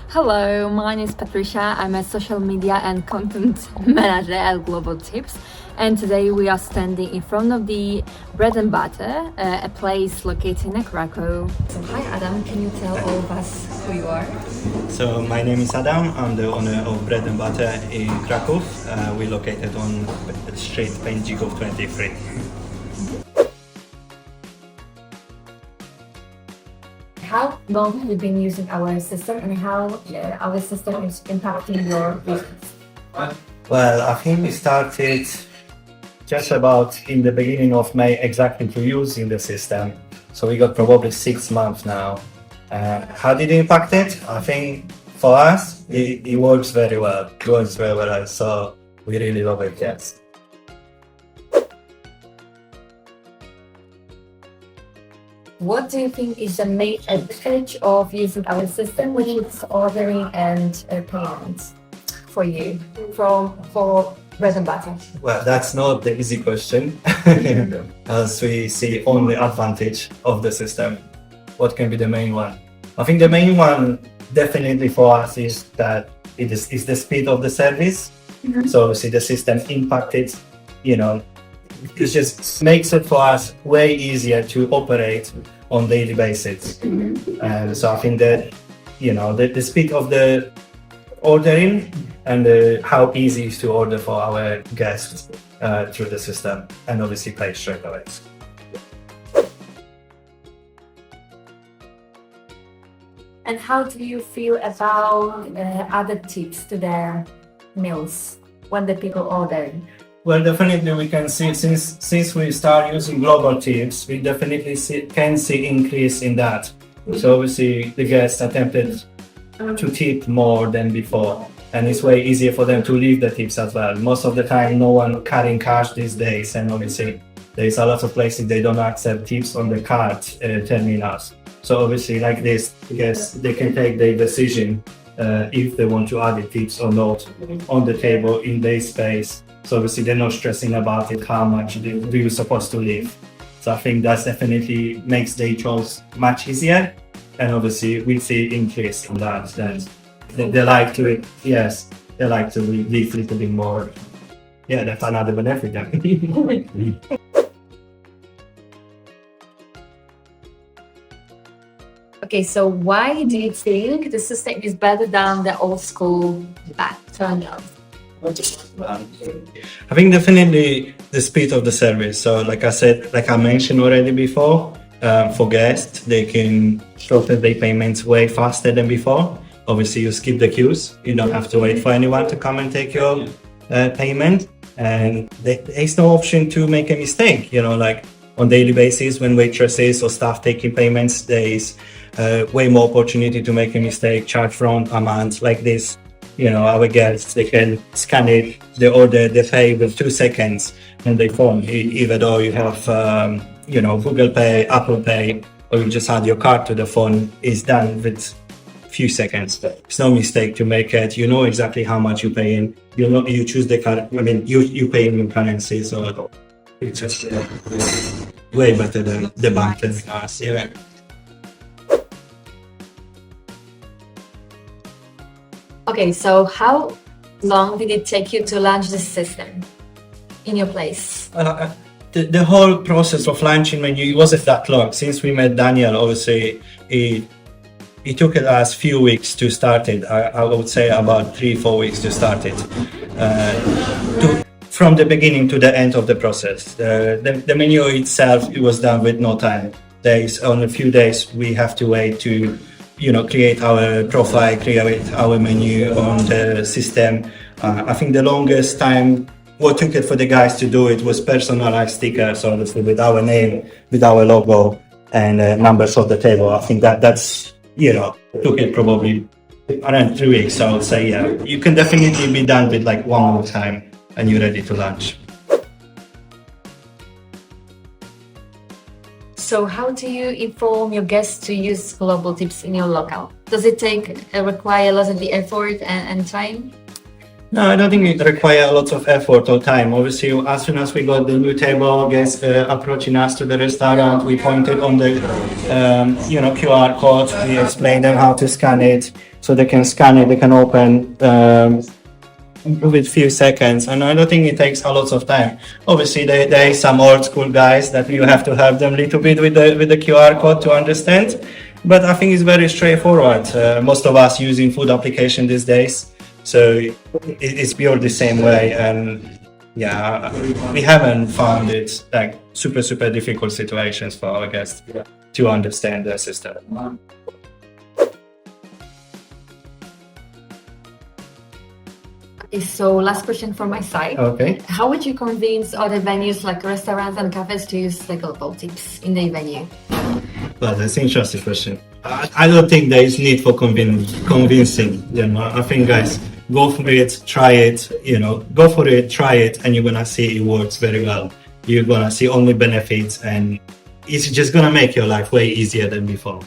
Hello, my name is Patricia. I'm a social media and content manager at GlobalTips, and today we are standing in front of the Bread and Butter, a place located in Krakow. So, hi Adam, can you tell all of us who you are? So my name is Adam. I'm the owner of Bread and Butter in Krakow. We're located on Street Pędzików 23. How long have you been using our system, and how our system is impacting your business? Well, I think we started just about in the beginning of May exactly to using the system. So we got probably 6 months now. How did it impact it? I think for us, it works very well. It works very well. So we really love it, yes. What do you think is the main advantage of using our system, which is ordering and payments for you for Bread and Butter? Well, that's not the easy question, as we see only advantage of the system. What can be the main one? I think the main one definitely for us is that it is the speed of the service. So obviously the system impacted, it just makes it for us way easier to operate on daily basis. So I think that, the speed of the ordering and how easy it is to order for our guests through the system and obviously pay straight away. And how do you feel about other tips to their meals when the people order? Well, definitely we can see since we start using GlobalTips, we definitely can see increase in that. So obviously the guests attempted to tip more than before, and it's way easier for them to leave the tips as well. Most of the time, no one carrying cash these days, and obviously there's a lot of places they don't accept tips on the card terminals. So obviously, like this, yes, they can take their decision if they want to add the tips or not on the table in their space. So obviously they're not stressing about it, how much do you supposed to leave. So I think that definitely makes their choice much easier. And obviously we see increase in that they like to, yes, they like to leave a little bit more. Yeah, that's another benefit. Okay, so why do you think the system is better than the old school back terminal? I think definitely the speed of the service. So like I mentioned already before, for guests, they can process their payments way faster than before. Obviously you skip the queues. You don't have to wait for anyone to come and take your payment. And there's no option to make a mistake, like on daily basis when waitresses or staff taking payments, there's way more opportunity to make a mistake, charge wrong amount like this. Our guests, they can scan it, they order, they pay with 2 seconds on their phone, even though you have, Google Pay, Apple Pay, or you just add your card to the phone, it's done with few seconds. It's no mistake to make it. You know exactly how much you pay in. You choose the card. You pay in your currency, so it's just way better than the bank and us. Yeah. Okay, so how long did it take you to launch this system in your place? The whole process of launching menu wasn't that long. Since we met Daniel, obviously, it took us a few weeks to start it. I would say about 3-4 weeks to start it. From the beginning to the end of the process. The menu itself, it was done with no time. On a few days, we have to wait to create our profile, create our menu on the system. I think the longest time what took it for the guys to do it was personalized stickers, obviously with our name, with our logo and numbers of the table. I think that's, took it probably around 3 weeks. So I would say, yeah, you can definitely be done with like 1 more time and you're ready to launch. So how do you inform your guests to use GlobalTips in your local? Does it require a lot of the effort and time? No, I don't think it requires a lot of effort or time. Obviously, as soon as we got the new table, guests approaching us to the restaurant, we pointed on the QR code. We explained them how to scan it, so they can scan it. They can open with few seconds, and I don't think it takes a lot of time. Obviously, there is some old school guys that you have to help them a little bit with the QR code to understand. But I think it's very straightforward. Most of us using food application these days. So it's pure the same way, and yeah, we haven't found it like super difficult situations for our guests to understand the system. So last question from my side. Okay. How would you convince other venues like restaurants and cafes to use the GlobalTips in their venue? Well, that's an interesting question. I don't think there is need for convincing. I think, guys, go for it, try it. Go for it, try it, and you're gonna see it works very well. You're gonna see only benefits, and it's just gonna make your life way easier than before.